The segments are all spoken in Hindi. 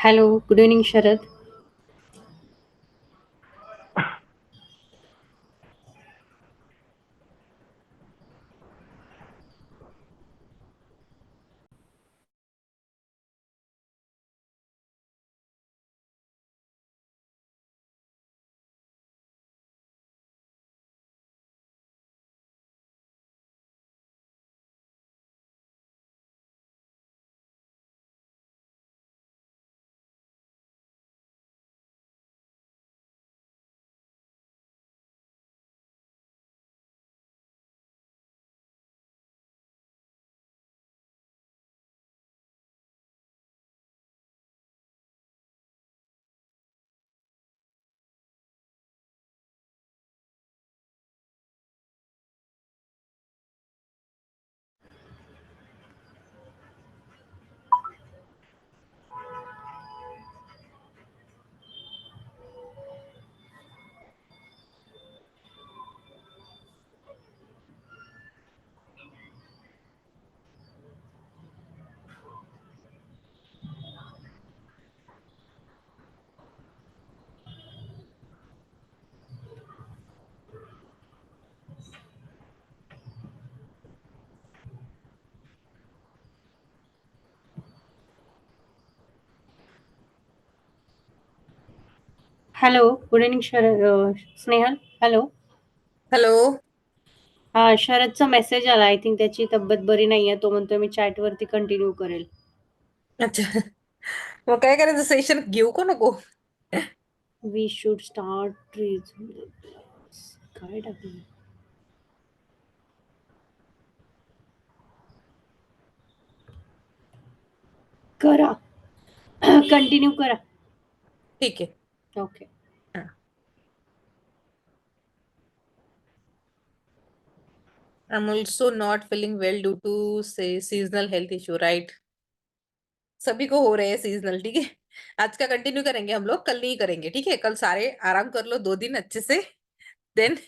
Hello, good evening, Sharad. Hello, good evening, Sharad. Snehal. Hello. Hello. हा शरदचा मेसेज आला. आय थिंक त्याची तब्येत बरी नाहीये. तो म्हणतोय मी चॅटवरती कंटिन्यू करेल. अच्छा. मग काय करायचं, सेशन घेऊ का नको? We should start trees. काय टाकलं? करा. कंटिन्यू करा. ठीक आहे. Okay. I am also not feeling well due to say seasonal health issue, right? सभी को हो रहे हैं सीजनल, ठीक है। आज का कंटिन्यू करेंगे हम लोग, कल नहीं करेंगे, ठीक है। कल सारे आराम कर लो 2 दिन अच्छे से, देन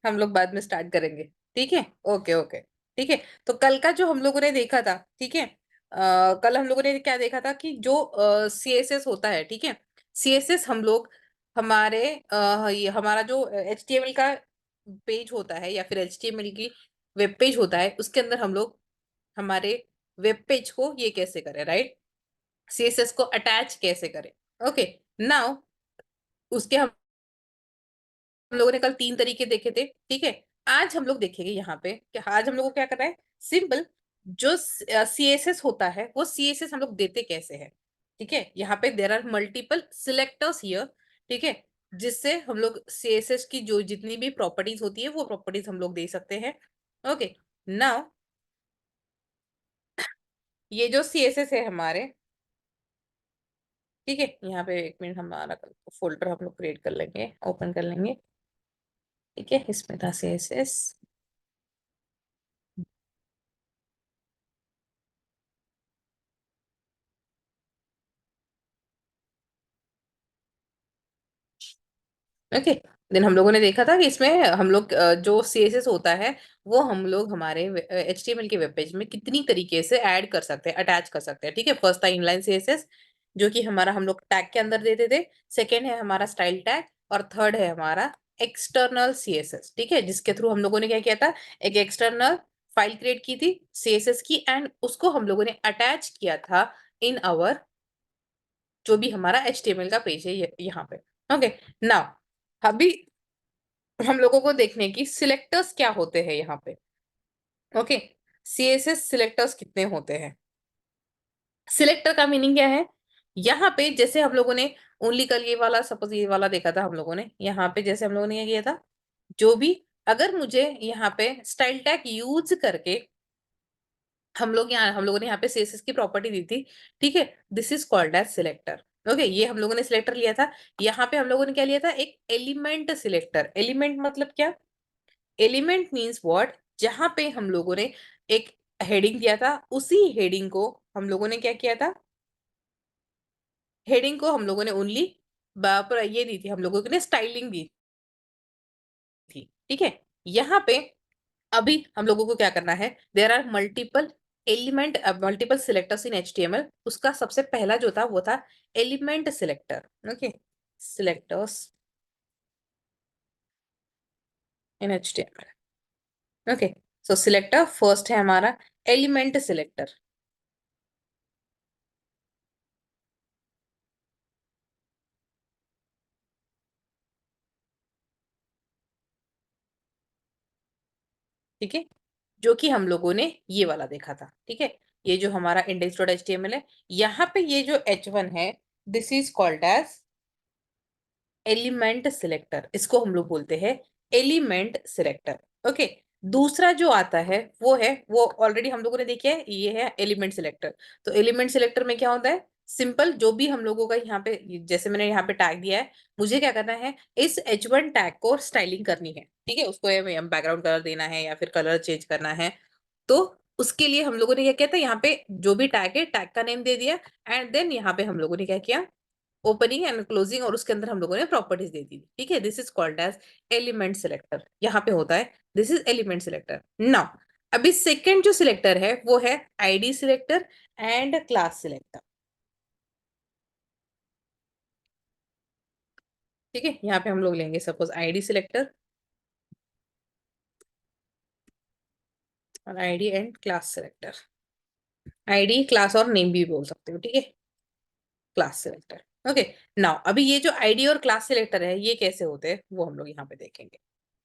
हम लोग बाद में स्टार्ट करेंगे, ठीक है। ओके ओके, ठीक है। तो कल का जो हम लोगों ने देखा था, ठीक है। कल हम लोगों ने क्या देखा था कि जो सीएसएस होता है, ठीक है। सीएसएस हम लोग हमारे ये हमारा जो एचटीएमएल का पेज होता है या फिर एचटीएमएल की वेब पेज होता है, उसके अंदर हम लोग हमारे वेब पेज को ये कैसे करें, राइट? सीएसएस को अटैच कैसे करें। ओके। नाउ उसके हम लोगों ने कल 3 तरीके देखे थे, ठीक है। आज हम लोग देखेंगे यहाँ पे कि आज हम लोग को क्या करना है। सिंपल, जो सीएसएस होता है वो सीएसएस हम लोग देते कैसे हैं, ठीक है। यहाँ पे there are multiple selectors here, ठीक है, जिससे हम लोग सीएसएस की जो जितनी भी प्रॉपर्टीज होती है वो प्रॉपर्टीज हम लोग दे सकते हैं। ओके। नाउ ये जो सीएसएस है हमारे, ठीक है, यहाँ पे 1 मिनट हमारा फोल्डर हम लोग क्रिएट कर लेंगे, ओपन कर लेंगे, ठीक है। इसमें था सीएसएस। ओके। देन हम लोगों ने देखा था कि इसमें हम लोग जो सीएसएस होता है वो हम लोग हमारे एचटीएमएल के वेब पेज में कितनी तरीके से ऐड कर सकते हैं, अटैच कर सकते हैं, ठीक है। फर्स्ट था इनलाइन सीएसएस, जो कि हमारा हम लोग टैग के अंदर देते थे। सेकेंड है हमारा स्टाइल टैग, और थर्ड है हमारा एक्सटर्नल सीएसएस, ठीक है, जिसके थ्रू हम लोगों ने क्या किया था, एक एक्सटर्नल फाइल क्रिएट की थी सीएसएस की, एंड उसको हम लोगों ने अटैच किया था इन आवर जो भी हमारा एचटीएमएल का पेज है यहाँ पे। ओके। नाउ अभी हम लोगों को देखने की सिलेक्टर्स क्या होते हैं यहाँ पे। ओके। सीएसएस सिलेक्टर्स कितने होते हैं। सिलेक्टर का मीनिंग क्या है, यहाँ पे जैसे हम लोगों ने ओनली कल ये वाला, सपोज ये वाला देखा था हम लोगों ने, यहाँ पे जैसे हम लोगों ने ये किया था, जो भी अगर मुझे यहाँ पे स्टाइल टैग यूज करके हम लोगों ने यहाँ पे सीएसएस की प्रॉपर्टी दी थी, ठीक है, this is called as selector. Okay, ये हम लोगों ने सिलेक्टर लिया था। यहाँ पे हम लोगों ने क्या लिया था, एक एलिमेंट सिलेक्टर। एलिमेंट मतलब क्या, एलिमेंट मीन्स व्हाट, जहां पे हम लोगों ने एक हेडिंग दिया था, उसी हेडिंग को हम लोगों ने क्या किया था, हेडिंग को हम लोगों ने ओनली पर ये दी थी, हम लोगों ने स्टाइलिंग दी थी, ठीक है। यहाँ पे अभी हम लोगों को क्या करना है, there are multiple element multiple selectors in HTML, उसका सबसे पहला जो था वो था element selector. Okay, selectors in HTML। Okay, so selector first है हमारा एलिमेंट सिलेक्टर। ठीक है, जो कि हम लोगों ने ये वाला देखा था। ठीक है, ये जो हमारा index.html है, यहाँ पे ये जो h1 है, this is called as element selector, इसको हम लोग बोलते हैं एलिमेंट सिलेक्टर। ओके, दूसरा जो आता है वो ऑलरेडी हम लोगों ने देखा है, ये है एलिमेंट सिलेक्टर। तो एलिमेंट सिलेक्टर में क्या होता है, सिंपल जो भी हम लोगों का यहाँ पे, जैसे मैंने यहाँ पे टैग दिया है, मुझे क्या करना है, इस h1 टैग को स्टाइलिंग करनी है। ठीक है, उसको बैकग्राउंड कलर देना है या फिर कलर चेंज करना है। तो उसके लिए हम लोगों ने क्या किया था, यहाँ पे जो भी टैग है टैग का नेम दे दिया, एंड देन यहाँ पे हम लोगों ने क्या किया, ओपनिंग एंड क्लोजिंग, और उसके अंदर हम लोगों ने प्रॉपर्टीज दे दी। ठीक है, this is called as element selector, यहाँ पे होता है this is element selector. Now अभी सेकेंड जो सिलेक्टर है वो है ID selector and class selector. ठीक है, यहाँ पे हम लोग लेंगे सपोज आईडी सिलेक्टर और ID and class selector. ID class और नेम भी बोल सकते हो। ठीक है, क्लास सिलेक्टर। ओके, नाउ अभी ये जो आईडी और क्लास सिलेक्टर है ये कैसे होते हैं वो हम लोग यहाँ पे देखेंगे।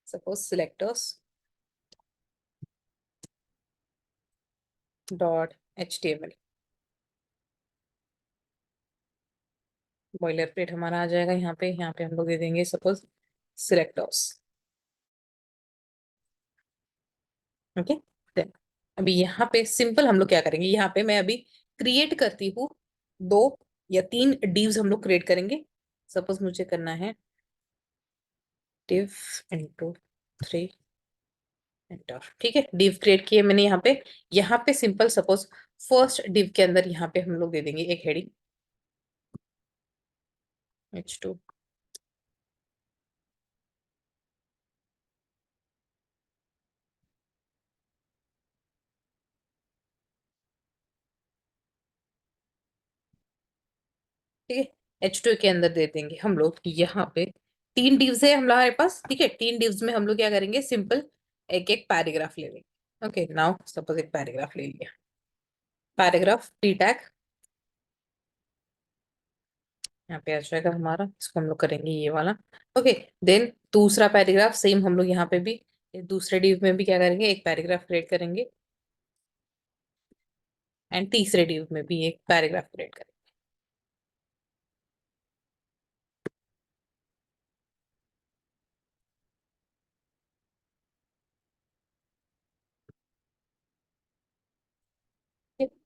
Suppose selectors dot HTML, boiler plate हमारा आ जाएगा यहाँ पे हम लोग दे देंगे सपोज सिलेक्टर्स। ओके, देन अभी यहाँ पे सिंपल हम लोग क्या करेंगे, यहाँ पे मैं अभी क्रिएट करती हूँ, 2 या 3 divs हम लोग क्रिएट करेंगे। सपोज मुझे करना है div into 3 एंटर। ठीक है, div क्रिएट किए मैंने यहाँ पे सिंपल सपोज फर्स्ट div के अंदर यहाँ पे हम लोग दे देंगे एक हेडिंग H2। ठीक है, H2 के अंदर दे देंगे हम लोग यहाँ पे 3 divs है हमारे पास। ठीक है, 3 divs में हम लोग क्या करेंगे, सिंपल एक एक पैराग्राफ ले लेंगे। ओके, नाउ सपोज एक पैराग्राफ ले लिया, पैराग्राफ टी टैग यहाँ पे आ जाएगा हमारा, इसको हम लोग करेंगे ये वाला। ओके, देन दूसरा पैराग्राफ सेम हम लोग यहाँ पे भी दूसरे div में भी क्या करेंगे, एक पैराग्राफ क्रिएट करेंगे, एंड तीसरे div में भी एक पैराग्राफ क्रिएट करेंगे।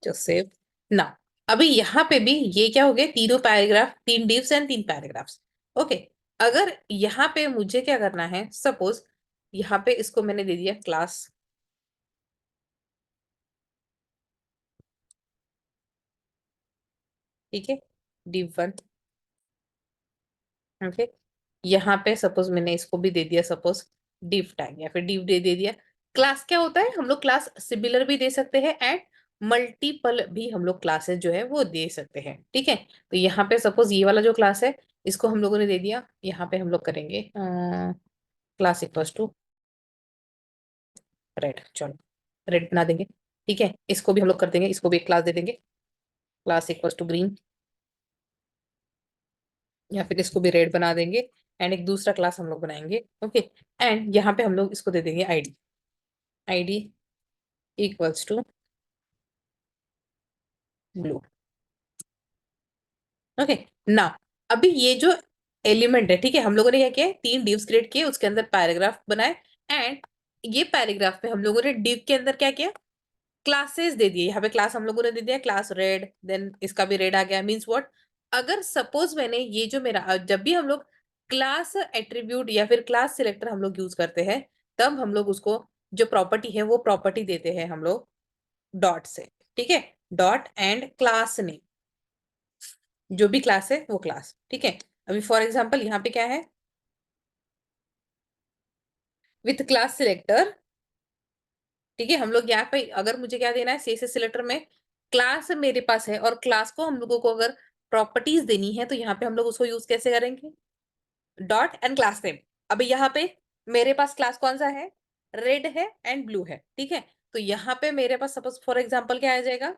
Just save. ना अभी यहाँ पे भी ये क्या हो गए, तीनों paragraph, 3 divs and 3 paragraphs. Okay, अगर यहाँ पे मुझे क्या करना है, सपोज यहाँ पे इसको मैंने दे दिया क्लास। ठीक है, div1। ओके, यहाँ पे सपोज मैंने इसको भी दे दिया सपोज div टैग या फिर div दे दिया। क्लास क्या होता है, हम लोग क्लास सिमिलर भी दे सकते हैं एंड मल्टीपल भी हम लोग क्लासेस जो है वो दे सकते हैं। ठीक है, तो यहाँ पे सपोज ये वाला जो क्लास है इसको हम लोगों ने दे दिया, यहाँ पे हम लोग करेंगे क्लास इक्वल्स टू रेड। चलो रेड बना देंगे। ठीक है, इसको भी हम लोग कर देंगे, इसको भी एक क्लास दे देंगे, क्लास इक्वल्स टू ग्रीन, या फिर इसको भी रेड बना देंगे, एंड एक दूसरा क्लास हम लोग बनाएंगे। ओके, एंड यहाँ पे हम लोग इसको दे देंगे ID, ID equals to blue. Okay, ना अभी ये जो एलिमेंट है, ठीक है, हम लोगों ने क्या किया है, 3 divs क्रिएट किए, उसके अंदर पैराग्राफ बनाए, एंड ये पैराग्राफ पे हम लोगों ने div के अंदर क्या किया, क्लासेस दे दिए। यहाँ पे क्लास हम लोगों ने दे दिया क्लास रेड, देन इसका भी रेड आ गया, मीन्स व्हाट, अगर सपोज मैंने ये जो मेरा जब भी हम लोग क्लास एट्रीब्यूट या फिर क्लास सिलेक्टर हम लोग यूज करते हैं, तब हम लोग उसको जो प्रॉपर्टी है वो प्रॉपर्टी देते हैं हम लोग डॉट से। ठीक है, डॉट एंड क्लास नेम, जो भी क्लास है वो क्लास। ठीक है, अभी फॉर एग्जाम्पल यहाँ पे क्या है, विथ क्लास सिलेक्टर ठीक है, हम लोग यहाँ पे अगर मुझे क्या देना है, सीएसएस सिलेक्टर में क्लास मेरे पास है और क्लास को हम लोगों को अगर प्रॉपर्टीज देनी है तो यहाँ पे हम लोग उसको यूज कैसे करेंगे, डॉट एंड क्लास नेम। अभी यहाँ पे मेरे पास क्लास कौन सा है, रेड है एंड ब्लू है, ठीक है। तो यहाँ पे मेरे पास सपोज फॉर एग्जांपल क्या आ जाएगा,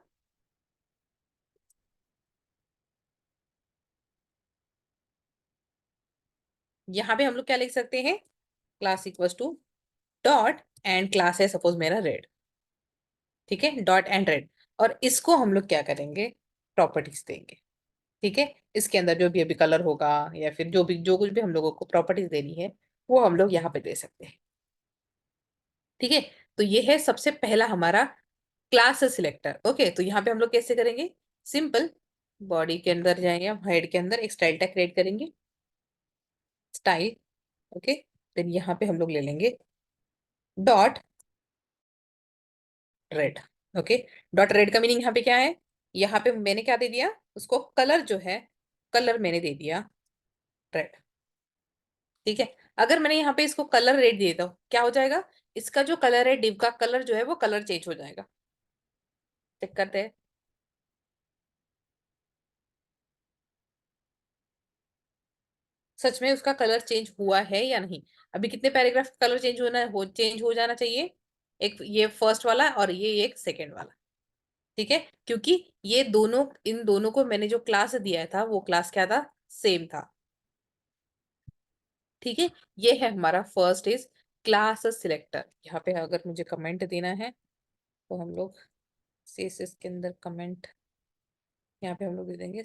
यहाँ पे हम लोग क्या लिख सकते हैं, class equals to dot and class है सपोज मेरा रेड, ठीक है, डॉट एंड रेड। और इसको हम लोग क्या करेंगे, प्रॉपर्टीज देंगे, ठीक है। इसके अंदर जो भी अभी कलर होगा या फिर जो भी जो कुछ भी हम लोगों को प्रॉपर्टीज देनी है वो हम लोग यहाँ पे दे सकते हैं, ठीक है। तो ये है सबसे पहला हमारा क्लास सिलेक्टर। ओके, तो यहाँ पे हम लोग कैसे करेंगे, सिंपल, बॉडी के अंदर जाएंगे, हम हेड के अंदर एक स्टाइल टैग क्रिएट करेंगे, स्टाइल, ओके। देन यहाँ पे हम लोग ले लेंगे dot red, okay. Dot red का मीनिंग यहाँ पे क्या है, यहाँ पे मैंने क्या दे दिया उसको, कलर जो है, कलर मैंने दे दिया रेड, ठीक है। अगर मैंने यहाँ पे इसको कलर रेड दे देता हूँ क्या हो जाएगा, इसका जो कलर है डिव का कलर जो है वो कलर चेंज हो जाएगा, चेक करते हैं। सच में उसका कलर चेंज हुआ है या नहीं। अभी कितने पैराग्राफ कलर चेंज हो जाना चाहिए, एक ये फर्स्ट वाला और ये एक सेकेंड वाला, ठीक है। क्योंकि ये दोनों, इन दोनों को मैंने जो क्लास दिया था वो क्लास क्या था, सेम था, ठीक है। ये है हमारा फर्स्ट इज क्लास सिलेक्टर। यहाँ पे अगर मुझे कमेंट देना है तो हम लोग सीएसएस के अंदर कमेंट यहाँ पे हम लोग दे देंगे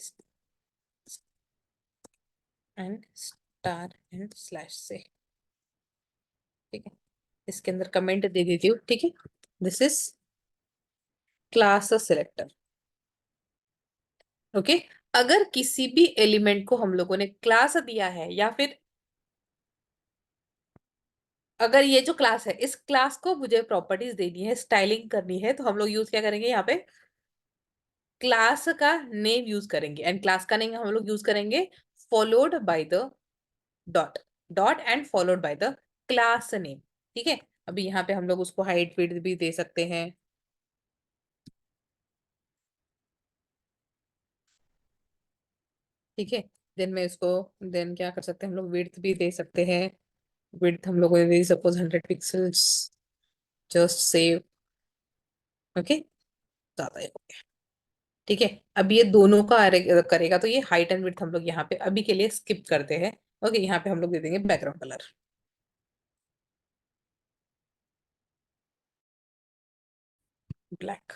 एंड स्टार एंड स्लैश से, ठीक है। इसके अंदर कमेंट दे देती हूँ, ठीक है। This is class selector, okay. अगर किसी भी एलिमेंट को हम लोगों ने क्लास दिया है या फिर अगर ये जो क्लास है इस क्लास को मुझे प्रॉपर्टीज देनी है, स्टाइलिंग करनी है, तो हम लोग यूज क्या करेंगे, यहाँ पे क्लास का नेम यूज करेंगे एंड क्लास का नेम हम लोग यूज करेंगे followed by the dot, dot and followed by the class name, ठीक है। अभी यहाँ पे हम लोग उसको हाइट विड्थ भी दे सकते हैं, ठीक है। देन मैं इसको, देन क्या कर सकते हैं हम लोग, विड्थ भी दे सकते हैं, विड्थ हम लोग ने suppose 100 pixels, just save, okay, ज्यादा है, ठीक है। अब ये दोनों का करेगा तो ये हाइट एंड विड्थ हम लोग यहाँ पे अभी के लिए स्किप करते हैं, ओके। यहाँ पे हम लोग दे देंगे बैकग्राउंड कलर ब्लैक,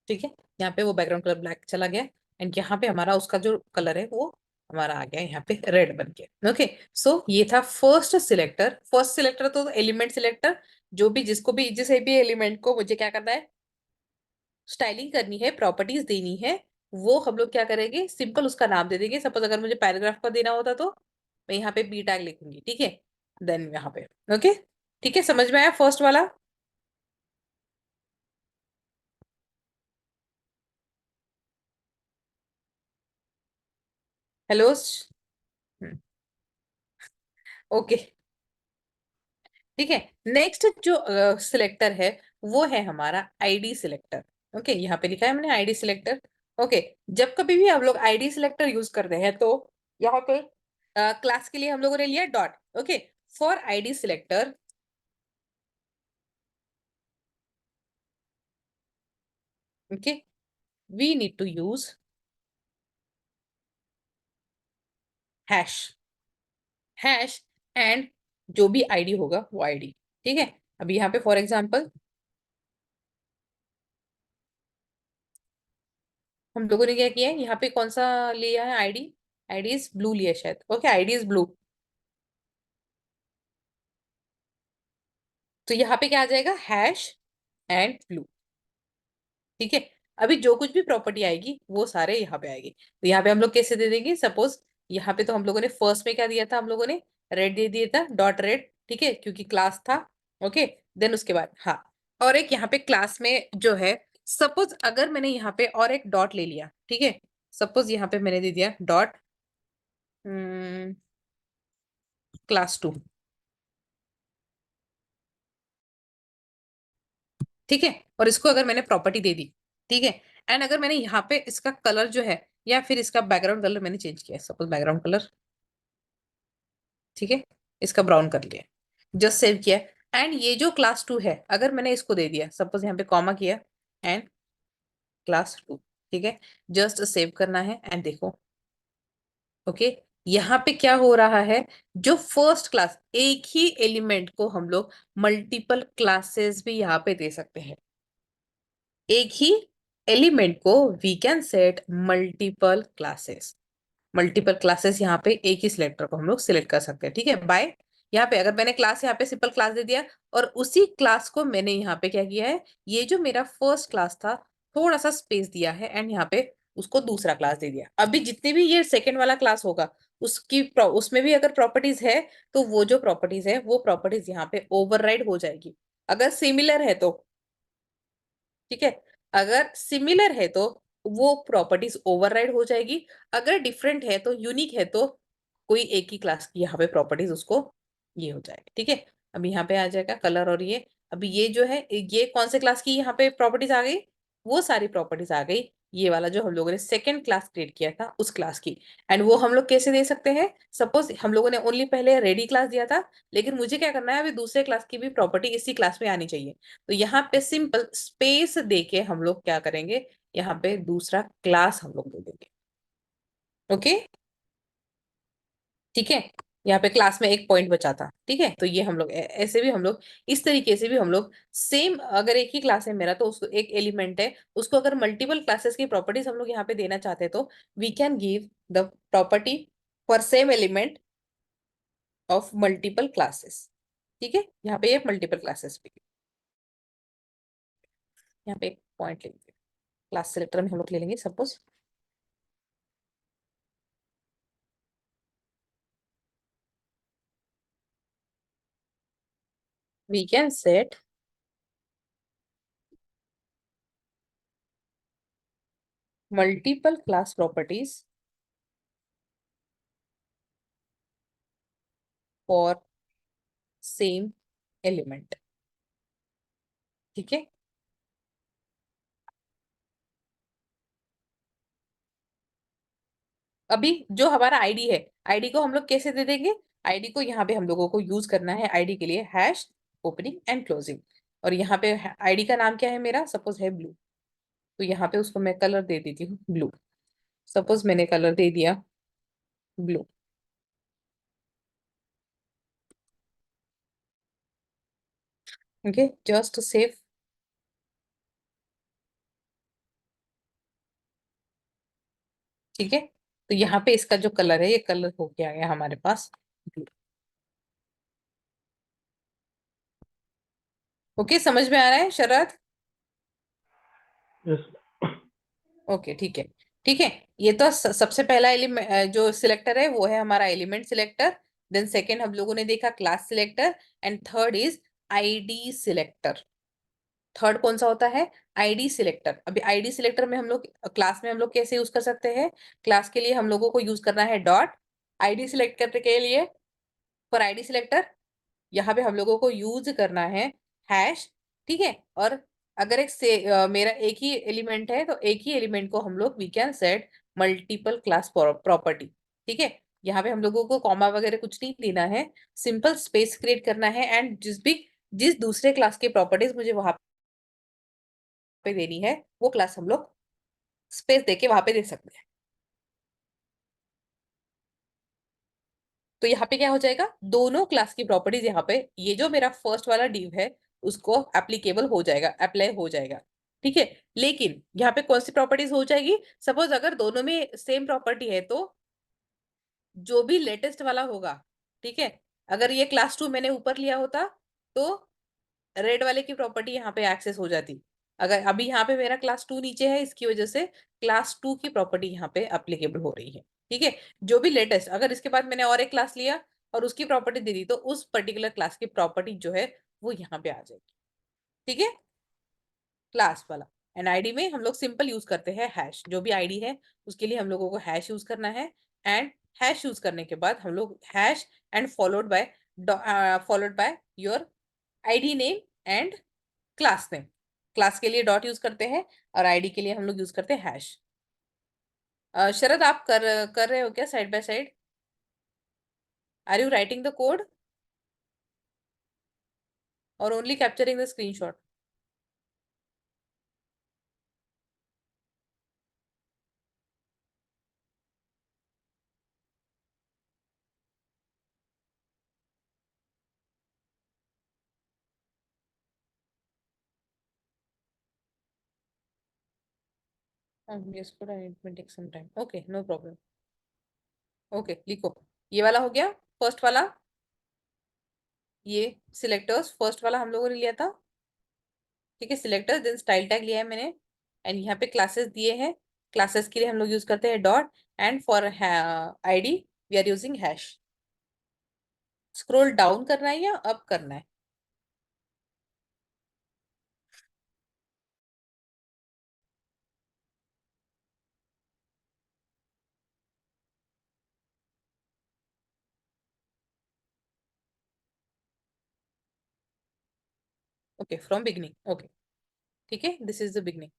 ठीक है। यहाँ पे वो बैकग्राउंड कलर ब्लैक चला गया एंड यहाँ पे हमारा उसका जो कलर है वो हमारा आ गया यहाँ पे रेड बन के, ओके। सो ये था फर्स्ट सिलेक्टर। फर्स्ट सिलेक्टर तो एलिमेंट सिलेक्टर, जो भी जिसको भी जिसे भी एलिमेंट को मुझे क्या करना है, स्टाइलिंग करनी है, प्रॉपर्टीज देनी है, वो हम लोग क्या करेंगे, सिंपल उसका नाम दे देंगे। सपोज अगर मुझे पैराग्राफ का देना होता तो मैं यहाँ पे बी टैग लिखूंगी, ठीक है। देन यहाँ पे, ओके, ठीक है, समझ में आया फर्स्ट वाला। हेलो, ओके, ठीक है। नेक्स्ट जो सिलेक्टर है वो है हमारा आईडी सिलेक्टर, ओके। यहाँ पे लिखा है मैंने आईडी सिलेक्टर, ओके। जब कभी भी हम लोग आईडी सिलेक्टर यूज करते हैं तो यहाँ पे क्लास के लिए हम लोगों ने लिया dot, okay. For ID selector, okay, we need to use hash, hash and जो भी आईडी होगा वो आईडी, ठीक है। अभी यहाँ पे फॉर एग्जांपल हम लोगों ने क्या किया है, यहाँ पे कौन सा लिया है आईडी, आईडी इज ब्लू लिया है शायद, ओके, आईडी इज ब्लू। तो यहाँ पे क्या आ जाएगा, हैश एंड ब्लू, ठीक है। अभी जो कुछ भी प्रॉपर्टी आएगी वो सारे यहाँ पे आएगी, तो यहाँ पे हम लोग कैसे दे देंगे, सपोज यहाँ पे तो हम लोगों ने फर्स्ट में क्या दिया था, हम लोगों ने रेड दे दिया था, डॉट रेड, ठीक है, क्योंकि क्लास था, ओके। देन उसके बाद हाँ, और एक यहाँ पे क्लास में जो है, सपोज अगर मैंने यहाँ पे और एक डॉट ले लिया, ठीक है, सपोज यहाँ पे मैंने दे दिया डॉट क्लास 2, ठीक है, और इसको अगर मैंने प्रॉपर्टी दे दी, ठीक है, एंड अगर मैंने यहाँ पे इसका कलर जो है या फिर इसका बैकग्राउंड कलर मैंने चेंज किया, सपोज बैकग्राउंड कलर, ठीक है, इसका ब्राउन कर लिया, जस्ट सेव किया, एंड ये जो क्लास 2 है अगर मैंने इसको दे दिया, सपोज यहाँ पे कॉमा किया एंड क्लास 2, ठीक है, जस्ट सेव करना है एंड देखो, ओके, यहाँ पे क्या हो रहा है, जो फर्स्ट क्लास, एक ही एलिमेंट को हम लोग मल्टीपल क्लासेस भी यहाँ पे दे सकते हैं, एक ही एलिमेंट को we can set multiple classes, multiple classes यहाँ पे एक ही सिलेक्टर को हम लोग सिलेक्ट कर सकते हैं, ठीक है, बाय यहाँ पे अगर मैंने क्लास यहाँ पे सिंपल क्लास दे दिया और उसी क्लास को मैंने यहाँ पे क्या किया है, ये जो मेरा फर्स्ट क्लास था थोड़ा सा स्पेस दिया है एंड यहाँ पे उसको दूसरा क्लास दे दिया, अभी जितने भी ये सेकेंड वाला क्लास होगा उसकी उसमें भी अगर प्रॉपर्टीज है तो वो जो प्रॉपर्टीज है वो प्रॉपर्टीज यहाँ पे ओवरराइड हो जाएगी, अगर सिमिलर है तो, ठीक है, अगर सिमिलर है तो वो प्रॉपर्टीज ओवरराइड हो जाएगी, अगर डिफरेंट है तो यूनिक है तो कोई एक ही क्लास की यहाँ पे प्रॉपर्टीज उसको ये हो जाएगा, ठीक है, अभी यहाँ पे आ जाएगा कलर और ये, अभी ये जो है ये कौन से क्लास की यहाँ पे प्रॉपर्टीज आ गई, वो सारी प्रॉपर्टीज आ गई, ये वाला जो हम लोगों ने सेकेंड क्लास क्रिएट किया था उस क्लास की, एंड वो हम लोग कैसे दे सकते हैं, सपोज हम लोगों ने ओनली पहले रेडी क्लास दिया था, लेकिन मुझे क्या करना है अभी दूसरे क्लास की भी प्रॉपर्टी इसी क्लास में आनी चाहिए, तो यहाँ पे सिंपल स्पेस देके हम लोग क्या करेंगे, यहाँ पे दूसरा क्लास हम लोग दे देंगे, ओके, ठीक है, यहाँ पे क्लास में एक पॉइंट बचा था, ठीक है, तो ये हम लोग ऐसे भी हम लोग इस तरीके से भी हम लोग सेम, अगर एक ही क्लास है मेरा तो उसको एक एलिमेंट है उसको अगर मल्टीपल क्लासेस की प्रॉपर्टीज हम लोग यहाँ पे देना चाहते हैं तो we can give the property for same element of multiple classes, ठीक है, यहाँ पे ये मल्टीपल क्लासेस भी, यहाँ पे एक पॉइंट लेंगे, क्लास सेलेक्टर में हम लोग ले लेंगे suppose, we can set multiple class properties for same element, ठीक है, अभी जो हमारा आईडी है आईडी को हम लोग कैसे दे देंगे, आईडी को यहाँ पे हम लोगों को यूज करना है आईडी के लिए हैश ओपनिंग एंड क्लोजिंग, और यहाँ पे आईडी का नाम क्या है मेरा, सपोज है ब्लू, तो यहाँ पे उसको मैं कलर दे देती हूँ ब्लू, सपोज मैंने कलर दे दिया ब्लू, ओके, जस्ट सेव, ठीक है, तो यहाँ पे इसका जो कलर है ये कलर हो गया है हमारे पास ब्लू, ओके, समझ में आ रहा है शरद, यस। ओके, ठीक है, ठीक है, ये तो सबसे पहला एलिमेंट जो सिलेक्टर है वो है हमारा एलिमेंट सिलेक्टर, देन सेकेंड हम लोगों ने देखा class selector, and third is ID selector, third कौन सा होता है, आईडी सिलेक्टर, अभी आईडी सिलेक्टर में हम लोग क्लास में हम लोग कैसे यूज कर सकते हैं, क्लास के लिए हम लोगों को यूज करना है डॉट, आईडी सिलेक्ट करने के लिए फॉर आईडी सिलेक्टर यहाँ पे हम लोगों को यूज करना है हैश, ठीक है, और अगर मेरा एक ही एलिमेंट है तो एक ही एलिमेंट को हम लोग we can set multiple class property, ठीक है, यहाँ पे हम लोगों को कॉमा वगैरह कुछ नहीं देना है, सिंपल स्पेस क्रिएट करना है, एंड जिस दूसरे क्लास की प्रॉपर्टीज मुझे वहां पे देनी है वो क्लास हम लोग स्पेस देके वहां पे दे सकते हैं, तो यहाँ पे क्या हो जाएगा, दोनों क्लास की प्रॉपर्टीज यहाँ पे ये जो मेरा फर्स्ट वाला डिव है उसको एप्लीकेबल हो जाएगा, अप्लाई हो जाएगा, ठीक है, लेकिन यहाँ पे कौन सी प्रॉपर्टीज हो जाएगी, सपोज अगर दोनों में सेम प्रॉपर्टी है तो जो भी लेटेस्ट वाला होगा, ठीक है, अगर ये क्लास 2 मैंने ऊपर लिया होता तो रेड वाले की प्रॉपर्टी यहाँ पे एक्सेस हो जाती, अगर अभी यहाँ पे मेरा क्लास 2 नीचे है इसकी वजह से क्लास 2 की प्रॉपर्टी यहाँ पे अप्लीकेबल हो रही है, ठीक है, जो भी लेटेस्ट, अगर इसके बाद मैंने और एक क्लास लिया और उसकी प्रॉपर्टी दे दी तो उस पर्टिकुलर क्लास की प्रॉपर्टी जो है वो यहाँ पे आ जाएगी, ठीक है, क्लास वाला, एंड आईडी में हम लोग सिंपल यूज करते हैं हैश, जो भी आईडी है उसके लिए हम लोगों को हैश यूज करना है, एंड हैश यूज करने के बाद हम लोग hash and followed by your ID name and class name, class के लिए डॉट यूज करते हैं और आईडी के लिए हम लोग यूज करते हैं हैश। शरद, आप कर रहे हो क्या side by side? Are you writing the code or only capturing the screenshot? Yes, could I, it may take some time. Okay, no problem. Okay, लिखो। ये वाला हो गया, फर्स्ट वाला। ये सिलेक्टर्स फर्स्ट वाला हम लोगों ने लिया था। ठीक है, सिलेक्टर्स देन स्टाइल टैग लिया है मैंने, एंड यहाँ पे क्लासेस दिए हैं। क्लासेस के लिए हम लोग यूज करते हैं dot, and for ID we are using hash. Scroll down करना है या अप करना है? Okay, from beginning. ओके, ठीक है, this is the beginning.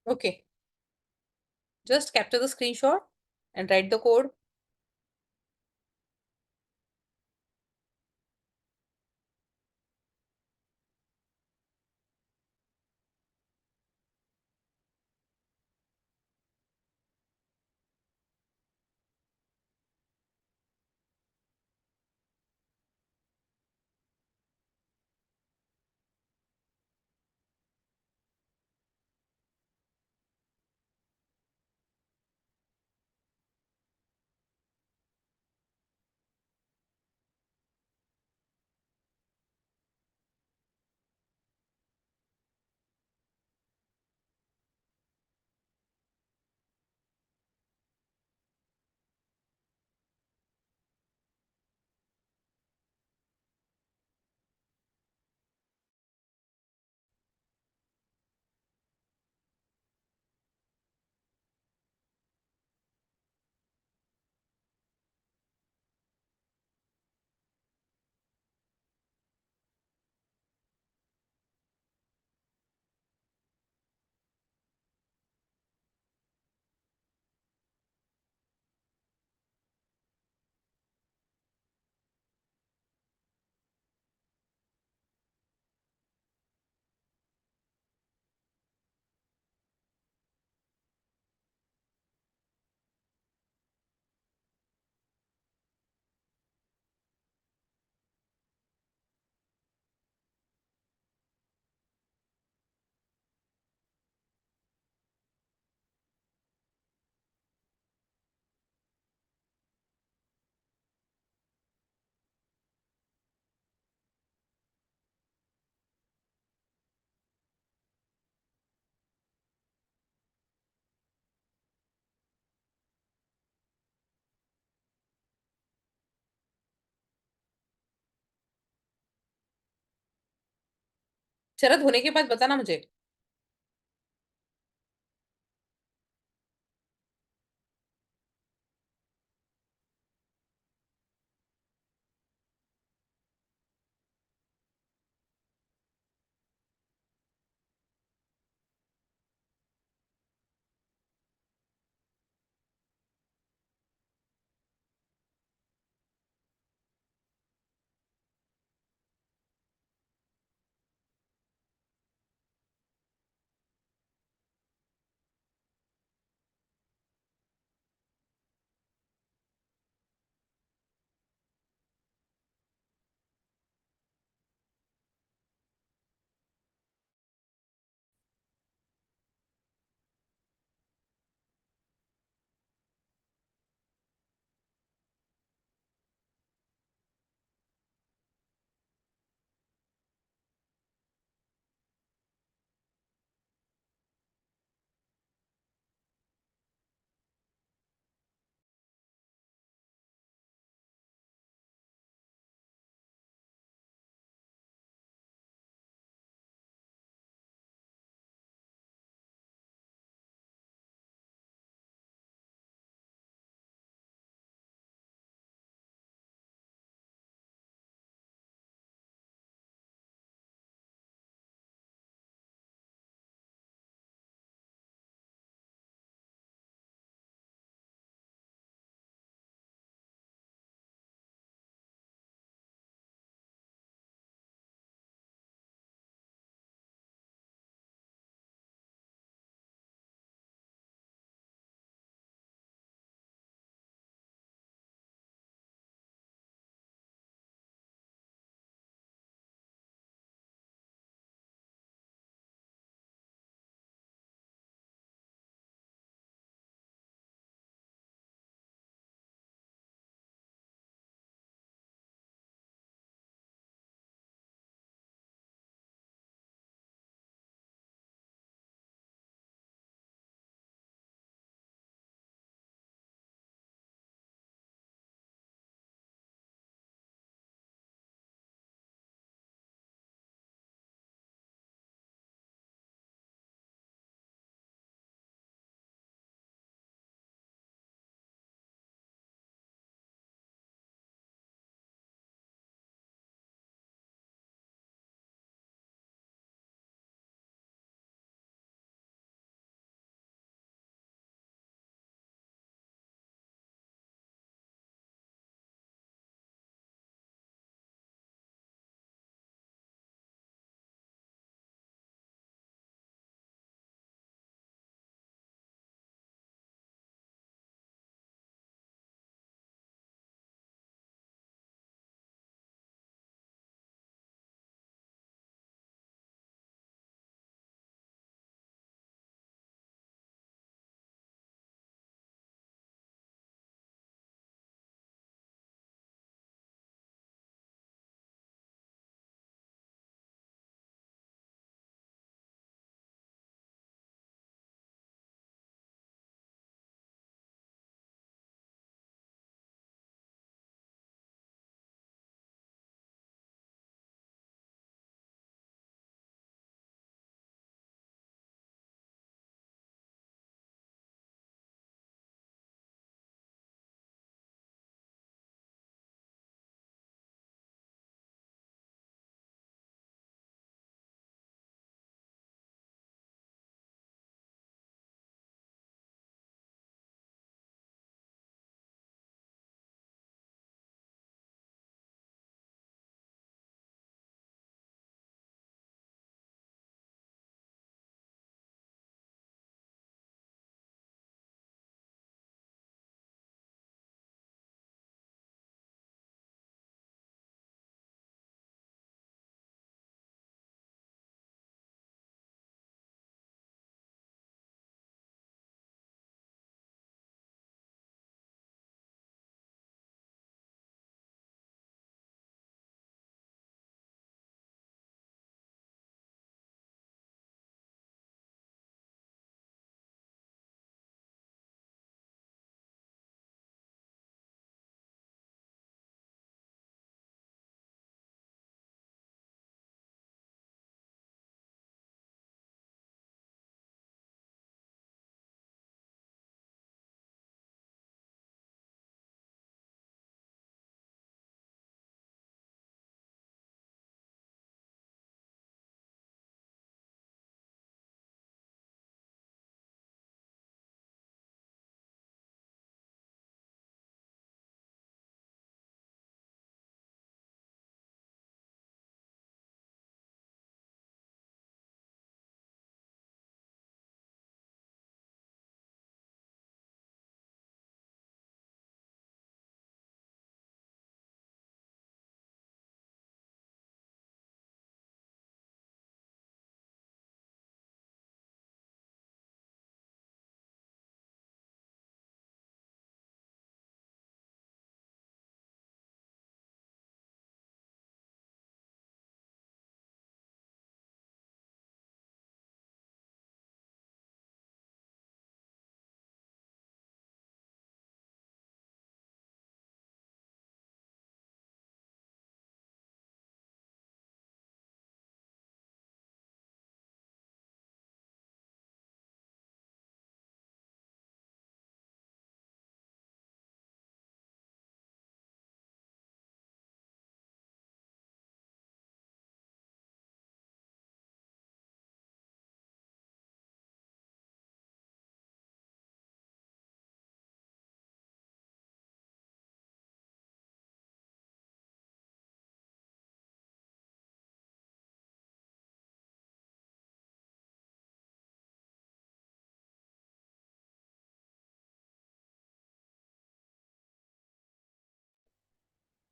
Okay, just capture the screenshot and write the code. Sharad, होने के बाद बताना मुझे।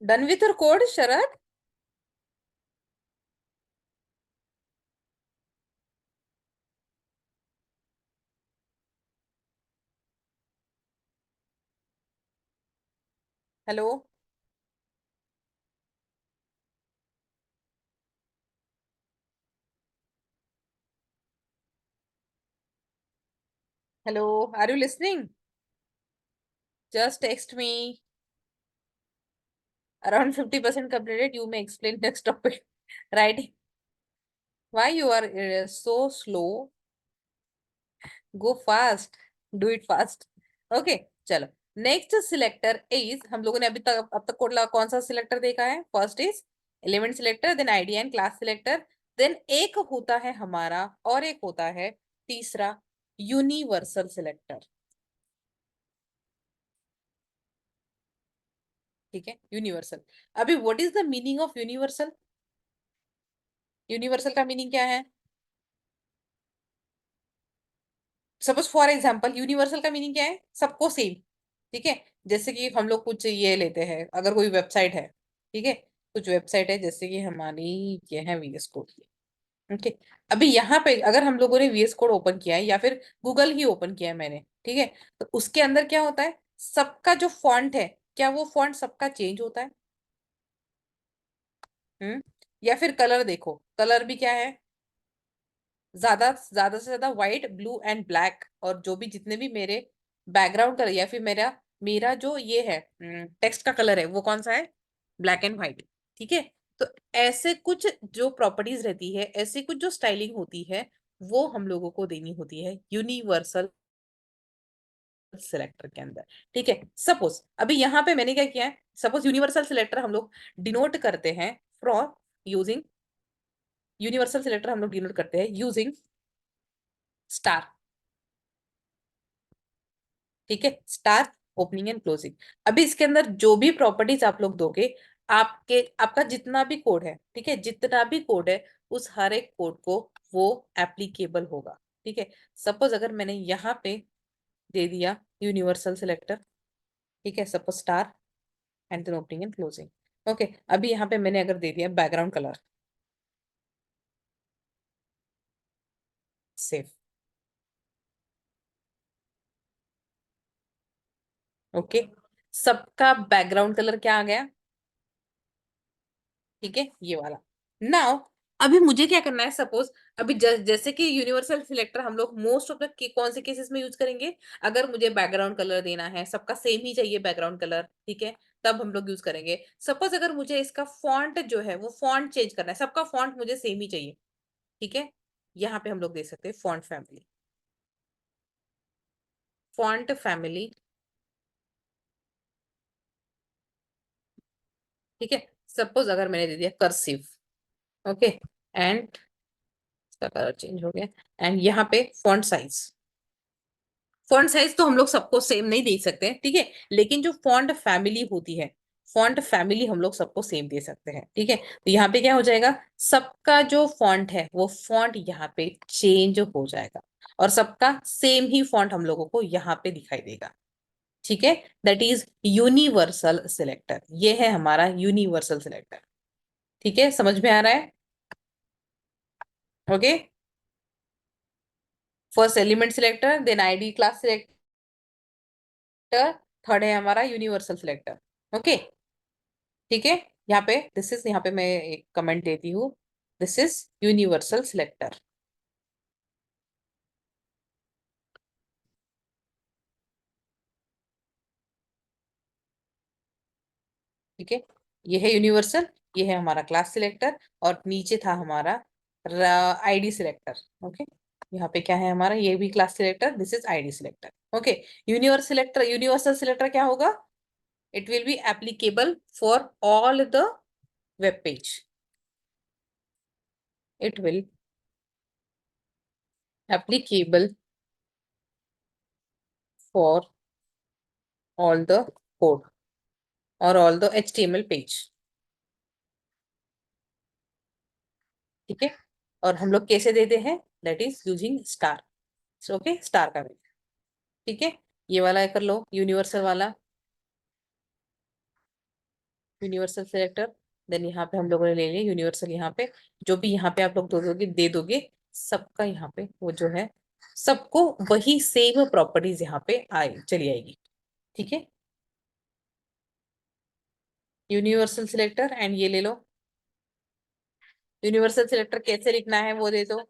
Done with your code Sharad? Hello? Hello, are you listening? Just text me. Around 50% completed. You may explain next topic. Right? Why you are so slow? Go fast. Do it fast. Okay, चलो। नेक्स्ट सिलेक्टर इज, हम लोगों ने अभी तक अब तक कौन सा सिलेक्टर देखा है? First is element selector, then ID and class selector, then एक होता है हमारा, और एक होता है तीसरा यूनिवर्सल सिलेक्टर। ठीक है, यूनिवर्सल। अभी what is the meaning of universal? Universal का मीनिंग क्या है? सपोज फॉर एग्जाम्पल, यूनिवर्सल का मीनिंग क्या है? सबको सेम। ठीक है, जैसे कि हम लोग कुछ ये लेते हैं, अगर कोई वेबसाइट है, ठीक है, कुछ वेबसाइट है जैसे कि हमारी ये है VS कोड की। ओके, अभी यहाँ पे अगर हम लोगों ने VS कोड ओपन किया है या फिर गूगल ही ओपन किया है मैंने, ठीक है, तो उसके अंदर क्या होता है? सबका जो फॉन्ट है, क्या वो फॉन्ट सबका चेंज होता है? या फिर कलर देखो, कलर भी क्या है? ज्यादा से ज्यादा व्हाइट, ब्लू एंड ब्लैक, और जो भी जितने भी मेरे बैकग्राउंड कलर या फिर मेरा मेरा जो ये है टेक्स्ट का कलर है, वो कौन सा है? Black and white. ठीक है, तो ऐसे कुछ जो प्रॉपर्टीज रहती है, ऐसी कुछ जो स्टाइलिंग होती है, वो हम लोगों को देनी होती है यूनिवर्सल सिलेक्टर के अंदर। ठीक है, सपोज अभी यहाँ पे मैंने क्या किया है, सपोज यूनिवर्सल सिलेक्टर हम लोग डिनोट करते हैं फ्रॉम यूजिंग, यूनिवर्सल सिलेक्टर हम लोग डिनोट करते हैं यूजिंग स्टार। ठीक है, स्टार, ओपनिंग एंड क्लोजिंग। अभी इसके अंदर जो भी प्रॉपर्टीज आप लोग दोगे, आपका जितना भी कोड है, ठीक है, जितना भी कोड है, उस हर एक कोड को वो एप्लीकेबल होगा। ठीक है, सपोज अगर मैंने यहाँ पे दे दिया यूनिवर्सल सिलेक्टर, ठीक है, suppose star and then opening and closing. Okay, अभी यहाँ पे मैंने अगर दे दिया बैकग्राउंड कलर, सेव। ओके, सबका बैकग्राउंड कलर क्या आ गया? ठीक है, ये वाला। नाउ अभी मुझे क्या करना है, सपोज अभी जैसे कि यूनिवर्सल सिलेक्टर हम लोग मोस्ट ऑफ द कौन से केसेस में यूज करेंगे? अगर मुझे बैकग्राउंड कलर देना है, सबका सेम ही चाहिए बैकग्राउंड कलर, ठीक है, तब हम लोग यूज करेंगे। सपोज अगर मुझे इसका फॉन्ट जो है वो फॉन्ट चेंज करना है, सबका फॉन्ट मुझे सेम ही चाहिए, ठीक है, यहाँ पे हम लोग दे सकते हैं फॉन्ट फैमिली। फॉन्ट फैमिली, ठीक है, सपोज अगर मैंने दे दिया कर्सिव, ओके, एंड इसका कलर चेंज हो गया, एंड यहाँ पे फॉन्ट साइज। फॉन्ट साइज तो हम लोग सबको सेम नहीं दे सकते हैं, ठीक है, लेकिन जो फॉन्ट फैमिली होती है, फॉन्ट फैमिली हम लोग सबको सेम दे सकते हैं। ठीक है, तो यहाँ पे क्या हो जाएगा, सबका जो फॉन्ट है वो फॉन्ट यहाँ पे चेंज हो जाएगा, और सबका सेम ही फॉन्ट हम लोगों को यहाँ पे दिखाई देगा। ठीक है, दैट इज यूनिवर्सल सिलेक्टर। ये है हमारा यूनिवर्सल सिलेक्टर। ठीक है, समझ में आ रहा है? Okay, first element selector, then ID class selector, third है हमारा यूनिवर्सल सिलेक्टर। ओके, ठीक है, यहाँ पे दिस इज, यहाँ पे मैं एक कमेंट देती हूँ, दिस इज यूनिवर्सल सिलेक्टर। ठीक है, ये है यूनिवर्सल, ये है हमारा क्लास सिलेक्टर, और नीचे था हमारा आईडी सिलेक्टर। ओके, यहाँ पे क्या है हमारा, ये भी class selector, this is ID selector. Okay, universal selector क्या होगा? It will be applicable for all the web page. It will applicable for all the code or all the HTML page। ठीक है, और हम लोग कैसे देते हैं? That is using star. Okay, star का भी। ठीक है, ये वाला कर लो यूनिवर्सल वाला। यूनिवर्सल सिलेक्टर, देन यहाँ पे हम लोगों ने ले लिया यूनिवर्सल। यहाँ पे जो भी यहाँ पे आप लोग दे दोगे सबका यहाँ पे वो जो है सबको वही सेम प्रॉपर्टीज यहाँ पे चली आएगी। ठीक है, यूनिवर्सल सिलेक्टर एंड ये ले लो। यूनिवर्सल सिलेक्टर कैसे लिखना है वो दे दो।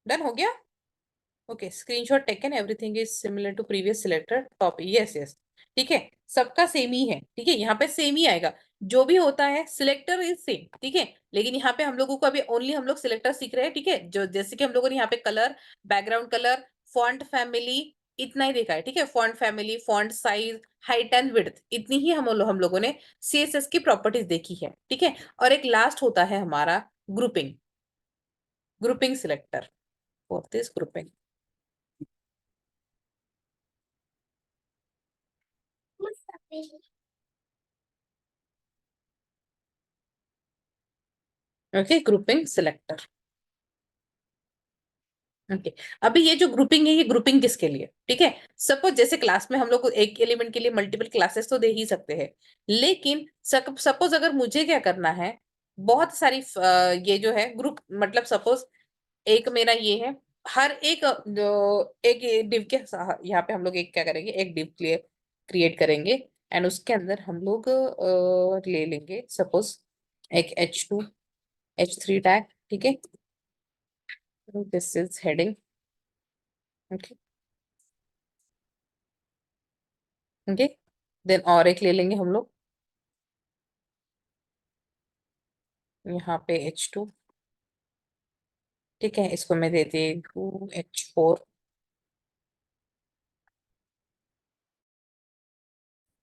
डन हो गया। Okay, screenshot taken, everything is similar to previous selector top. Yes yes, ठीक है, सबका सेम ही है। ठीक है, यहाँ पे सेम ही आएगा, जो भी होता है सिलेक्टर इज सेम। ठीक है, लेकिन यहाँ पे हम लोगों को अभी ओनली हम लोग सिलेक्टर सीख रहे हैं। ठीक है, जो जैसे कि हम लोगों ने यहाँ पे colour, background colour, font family, इतना ही देखा है। ठीक है, font family, font size, height and width, इतनी ही हम लोगों ने सीएसएस की प्रॉपर्टीज देखी है। ठीक है, और एक लास्ट होता है हमारा grouping, grouping selector for this grouping. Okay, grouping selector. Okay, अभी ये जो ग्रुपिंग है, ये ग्रुपिंग किसके लिए? ठीक है, सपोज जैसे क्लास में हम लोग एक एलिमेंट के लिए मल्टीपल क्लासेस तो दे ही सकते हैं, लेकिन सपोज अगर मुझे क्या करना है, बहुत सारी ये जो है ग्रुप, मतलब सपोज एक मेरा ये है, हर एक एक डिव के यहाँ पे हम लोग एक क्या करेंगे, एक डिव क्रिएट करेंगे एंड उसके अंदर हम लोग ले लेंगे सपोज एक H2 H3 टैग। ठीक है, this is heading. Okay okay, then और एक ले लेंगे हम लोग यहाँ पे H2। ठीक है, इसको मैं देती हूँ H4।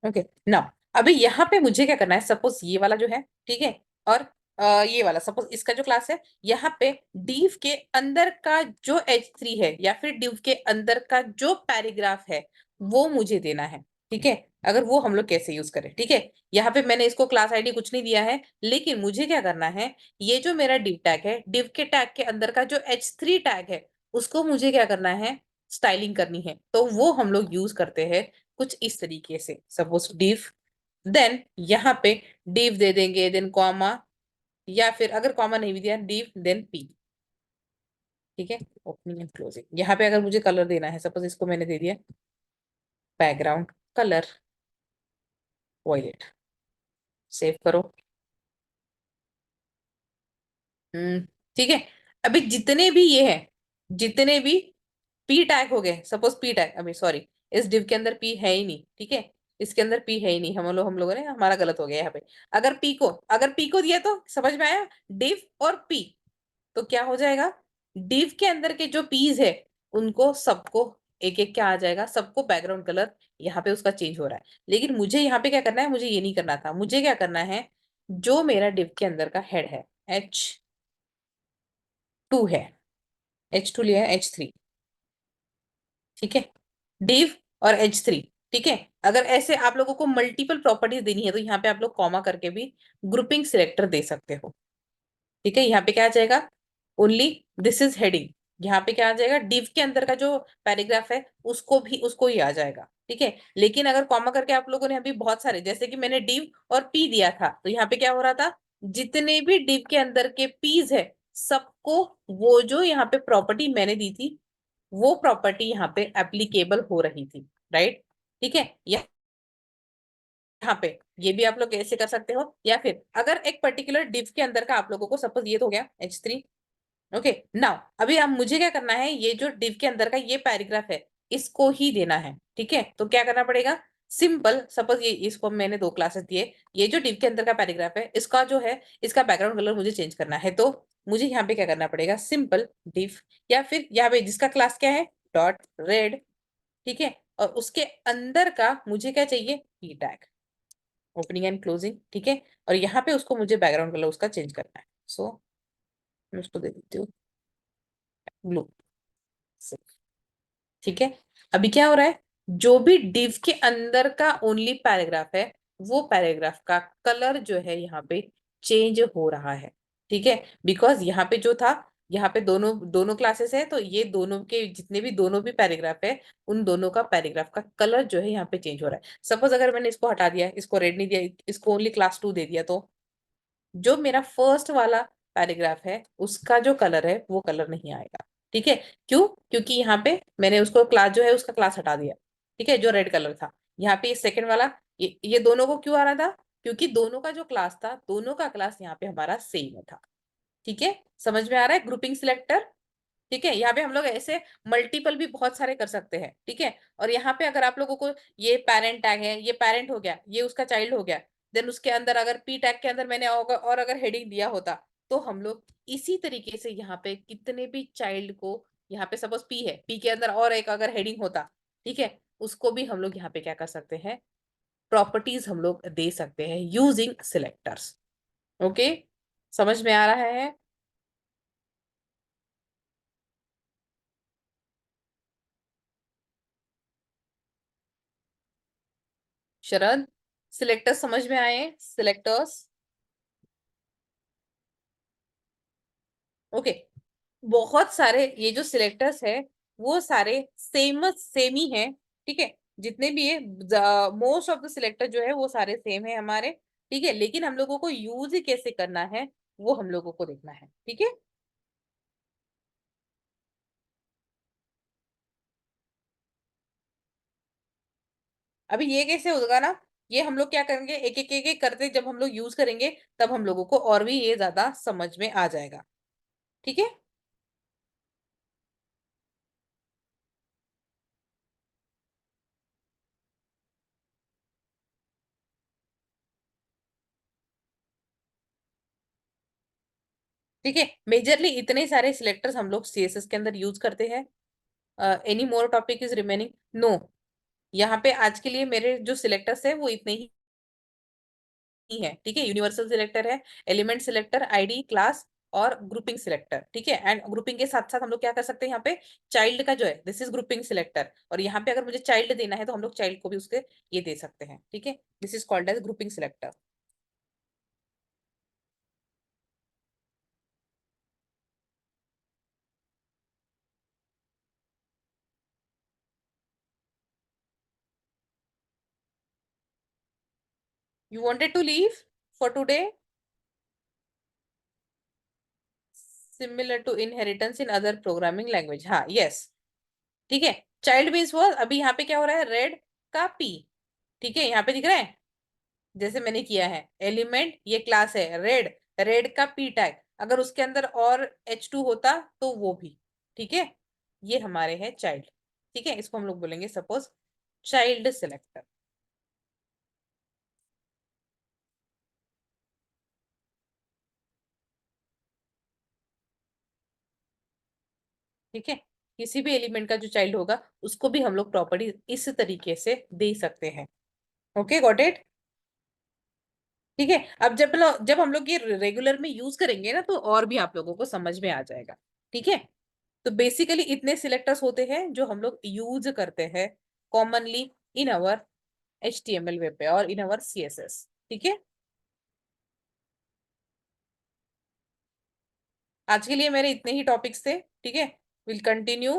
ओके, ना अभी यहाँ पे मुझे क्या करना है, सपोज ये वाला जो है, ठीक है, और ये वाला सपोज इसका जो क्लास है, यहाँ पे div के अंदर का जो H3 है या फिर div के अंदर का जो पैराग्राफ है वो मुझे देना है। ठीक है, अगर वो हम लोग कैसे यूज करें। ठीक है, यहाँ पे मैंने इसको क्लास आईडी कुछ नहीं दिया है, लेकिन मुझे क्या करना है, ये जो मेरा div टैग है, div के टैग के अंदर का जो H3 टैग है उसको मुझे क्या करना है, स्टाइलिंग करनी है। तो वो हम लोग यूज करते हैं कुछ इस तरीके से, सपोज div, देन यहाँ पे div दे देंगे, देन कॉमा, या फिर अगर कॉमा नहीं भी दिया div देन p। ठीक है, ओपनिंग एंड क्लोजिंग। यहाँ पे अगर मुझे कलर देना है, सपोज इसको मैंने दे दिया बैकग्राउंड कलर वॉयलेट, सेव करो। ठीक है, अभी जितने भी ये है, जितने भी पी टैग हो गए, सपोज पी टैग, अभी सॉरी इस डिव के अंदर पी है ही नहीं। ठीक है, इसके अंदर पी है ही नहीं, हम लोगों ने, हमारा गलत हो गया यहाँ पे। अगर पी को दिया तो समझ में आया, डिव और पी, तो क्या हो जाएगा, डिव के अंदर के जो पीस है उनको सबको एक एक क्या आ जाएगा, सबको बैकग्राउंड कलर यहाँ पे उसका चेंज हो रहा है। लेकिन मुझे यहाँ पे क्या करना है, मुझे ये नहीं करना था, मुझे क्या करना है, जो मेरा डिव के अंदर का हेड है H2 है, H2 लिया है H3। ठीक है, div और H3। ठीक है, अगर ऐसे आप लोगों को मल्टीपल प्रॉपर्टीज देनी है तो यहाँ पे आप लोग कॉमा करके भी ग्रुपिंग सिलेक्टर दे सकते हो। ठीक है, यहाँ पे क्या आ जाएगा, ओनली दिस इज हेडिंग, यहाँ पे क्या आ जाएगा, div के अंदर का जो पैराग्राफ है उसको ही आ जाएगा। ठीक है, लेकिन अगर कॉमा करके आप लोगों ने अभी बहुत सारे, जैसे कि मैंने div और p दिया था, तो यहाँ पे क्या हो रहा था, जितने भी div के अंदर के p's है सबको वो जो यहाँ पे प्रॉपर्टी मैंने दी थी वो प्रॉपर्टी यहाँ पे एप्लीकेबल हो रही थी। राइट, ठीक है, यहाँ पे ये भी आप लोग ऐसे कर सकते हो, या फिर अगर एक पर्टिकुलर डिव के अंदर का आप लोगों को, सपोज ये तो हो गया H3। ओके, नाउ अभी आप मुझे क्या करना है, ये जो डिव के अंदर का ये पैराग्राफ है इसको ही देना है, ठीक है। तो क्या करना पड़ेगा, सिंपल, सपोज ये इसको मैंने 2 क्लासेस दिए, ये जो डिव के अंदर का पैराग्राफ है इसका जो है इसका बैकग्राउंड कलर मुझे चेंज करना है, तो मुझे यहाँ पे क्या करना पड़ेगा, सिंपल डिव, या फिर यहाँ पे जिसका क्लास क्या है डॉट रेड, ठीक है, और उसके अंदर का मुझे क्या चाहिए, p tag, opening and closing, ठीक है, और यहाँ पे उसको मुझे बैकग्राउंड कलर उसका चेंज करना है। सो मैं उसको दे देती हूँ ब्लू, ठीक है। अभी क्या हो रहा है, जो भी डिव के अंदर का ओनली पैराग्राफ है वो पैराग्राफ का कलर जो है यहाँ पे चेंज हो रहा है, ठीक है। बिकॉज यहाँ पे जो था, यहाँ पे दोनों दोनों क्लासेस है, तो ये दोनों के जितने भी दोनों भी पैराग्राफ है उन दोनों का पैराग्राफ का कलर जो है यहाँ पे चेंज हो रहा है। सपोज अगर मैंने इसको हटा दिया, इसको रेड नहीं दिया, इसको ओनली क्लास 2 दे दिया, तो जो मेरा फर्स्ट वाला पैराग्राफ है उसका जो कलर है वो कलर नहीं आएगा, ठीक है। क्यों, क्योंकि यहाँ पे मैंने उसको क्लास जो है उसका क्लास हटा दिया, ठीक है, जो रेड कलर था। यहाँ पे सेकंड वाला, ये दोनों को क्यों आ रहा था, क्योंकि दोनों का जो क्लास था, दोनों का क्लास यहाँ पे हमारा सेम था, ठीक है। समझ में आ रहा है ग्रुपिंग सिलेक्टर, ठीक है। यहाँ पे हम लोग ऐसे मल्टीपल भी बहुत सारे कर सकते हैं, ठीक है। और यहाँ पे अगर आप लोगों को ये पेरेंट टैग है, ये पेरेंट हो गया, ये उसका चाइल्ड हो गया, देन उसके अंदर अगर पी टैग के अंदर मैंने और अगर हेडिंग दिया होता, तो हम लोग इसी तरीके से यहाँ पे कितने भी चाइल्ड को, यहाँ पे सपोज पी है, पी के अंदर और एक अगर हेडिंग होता, ठीक है, उसको भी हम लोग यहाँ पे क्या कर सकते हैं, प्रॉपर्टीज हम लोग दे सकते हैं यूजिंग सिलेक्टर्स। ओके, समझ में आ रहा है। शरद, सिलेक्टर्स समझ में आए, सिलेक्टर्स, ओके। बहुत सारे ये जो सिलेक्टर्स है वो सारे सेम ही है, ठीक है। जितने भी है, मोस्ट ऑफ द सिलेक्टर जो है वो सारे सेम है हमारे, ठीक है, लेकिन हम लोगों को यूज कैसे करना है वो हम लोगों को देखना है, ठीक है। अभी ये कैसे होगा ना, ये हम लोग क्या करेंगे, एक एक करते जब हम लोग यूज करेंगे तब हम लोगों को और भी ये ज्यादा समझ में आ जाएगा, ठीक है। ठीक है, मेजरली इतने सारे सिलेक्टर्स हम लोग सीएसएस के अंदर यूज करते हैं। Any more topic is remaining, no. यहाँ पे आज के लिए मेरे जो सिलेक्टर्स है वो इतने ही है, ठीक है। यूनिवर्सल सिलेक्टर है, एलिमेंट सिलेक्टर, आईडी, क्लास और ग्रुपिंग सिलेक्टर, ठीक है। एंड ग्रुपिंग के साथ साथ हम लोग क्या कर सकते हैं, यहाँ पे चाइल्ड का जो है दिस इज ग्रुपिंग सिलेक्टर, और यहाँ पे अगर मुझे चाइल्ड देना है तो हम लोग चाइल्ड को भी उसके ये दे सकते हैं, ठीक है। This is called as grouping selector, you wanted to leave for today, similar to inheritance in other programming language, हाँ यस, ठीक है। चाइल्ड मीन्स वो, अभी यहाँ पे क्या हो रहा है, रेड का पी, ठीक है, यहाँ पे दिख रहा है जैसे मैंने किया है, एलिमेंट ये क्लास है रेड, रेड का पी टैग, अगर उसके अंदर और H2 होता तो वो भी, ठीक है। ये हमारे हैं चाइल्ड, ठीक है, इसको हम लोग बोलेंगे सपोज चाइल्ड सिलेक्टर, ठीक है। किसी भी एलिमेंट का जो चाइल्ड होगा उसको भी हम लोग प्रॉपर्टी इस तरीके से दे सकते हैं। ओके, गॉट इट, ठीक है। अब जब हम लोग ये रेगुलर में यूज करेंगे ना तो और भी आप लोगों को समझ में आ जाएगा, ठीक है। तो बेसिकली इतने सिलेक्टर्स होते हैं जो हम लोग यूज करते हैं commonly in our HTML web पे और इन अवर CSS, ठीक है। आज के लिए मेरे इतने ही टॉपिक्स थे, ठीक है। विल कंटिन्यू,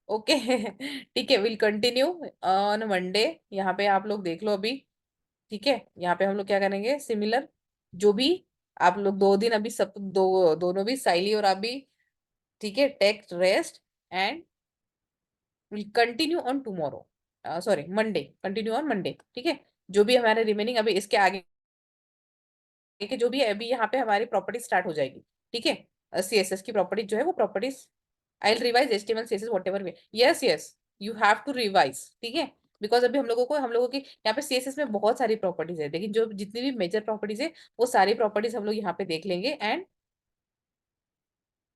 ओके ठीक है, विल कंटिन्यू ऑन मंडे। यहाँ पे आप लोग देख लो अभी, ठीक है। यहाँ पे हम लोग क्या करेंगे, सिमिलर जो भी आप लोग 2 दिन अभी सब दोनों भी साइली और आप भी, ठीक है, take rest and will continue on tomorrow, sorry Monday, continue on Monday, ठीक है। जो भी हमारे रिमेनिंग अभी इसके आगे के जो भी है, अभी यहाँ पे हमारी प्रॉपर्टी स्टार्ट हो जाएगी, ठीक है। सीएसएस की प्रॉपर्टी जो है वो properties I will revise HTML CSS whatever way, yes yes you have to revise, ठीक है। बिकॉज अभी हम लोगों की यहाँ पे सीएसएस में बहुत सारी प्रॉपर्टीज है, लेकिन जो जितनी भी मेजर प्रॉपर्टीज है वो सारी प्रॉपर्टीज हम लोग यहाँ पे देख लेंगे, एंड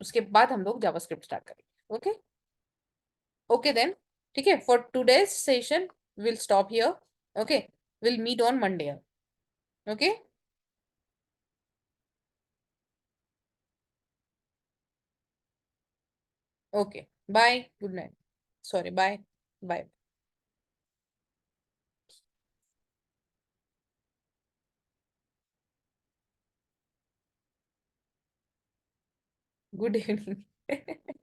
उसके बाद हम लोग जावास्क्रिप्ट स्टार्ट करेंगे। ओके ओके देन, ठीक है। For today's session will stop here. Okay, will meet on Monday. Okay okay, bye, good night, sorry, bye bye, good evening.